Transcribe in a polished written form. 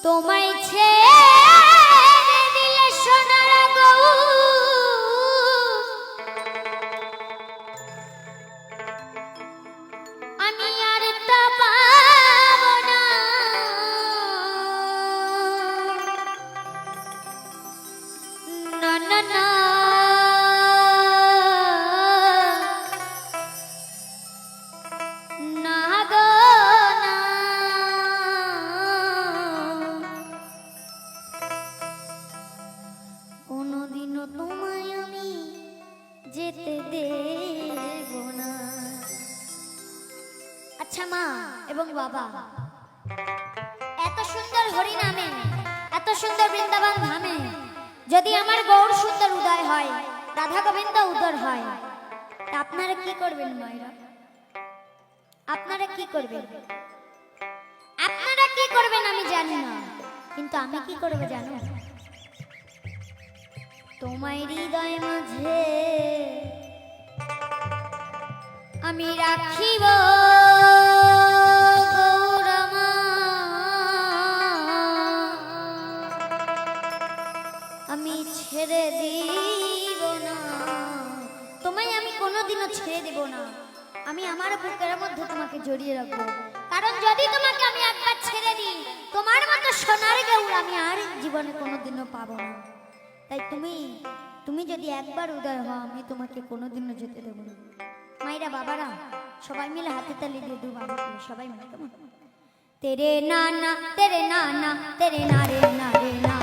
তোমায় ছেড়ে দিলে সোনার গৌর আমি আর তা পাবো না। না না না না গো না, কোনোদিনও তোমায় আমি যেতে দেব না। আচ্ছা মা এবং বাবা, এত সুন্দর হরিনামে, এত সুন্দর বৃন্দাবন ধামে যদি আমার গৌর সুন্দর উদয় হয়, রাধা গোবিন্দ উদয় হয়, তা আপনারা কি করবেন মায়েরা? আপনারা কি করবেন? আপনারা কি করবেন আমি জানি না, কিন্তু আমি কি করব জানো? তোমার হৃদয় মাঝে আমি রাখিব গৌরমা, আমি ছেড়ে দিব না তোমায়, আমি কোনোদিনও ছেড়ে দেব না। আমি আমার বুকের মধ্যে তোমাকে জড়িয়ে রাখবো, কারণ যদি তোমাকে আমি একবার ছেড়ে দিই, তোমার মতো সোনার গৌর আমি আর জীবনে কোনোদিনও পাবো না। তাই তুমি যদি একবার উদয় হও, আমি তোমাকে কোনোদিনও যেতে দেবো না। মায়েরা বাবারা সবাই মিলে হাতে তালি দিয়ে দেবো, সবাই মিলে কেমন? তেরে না না তেরে না না তেরে না রে না রে না।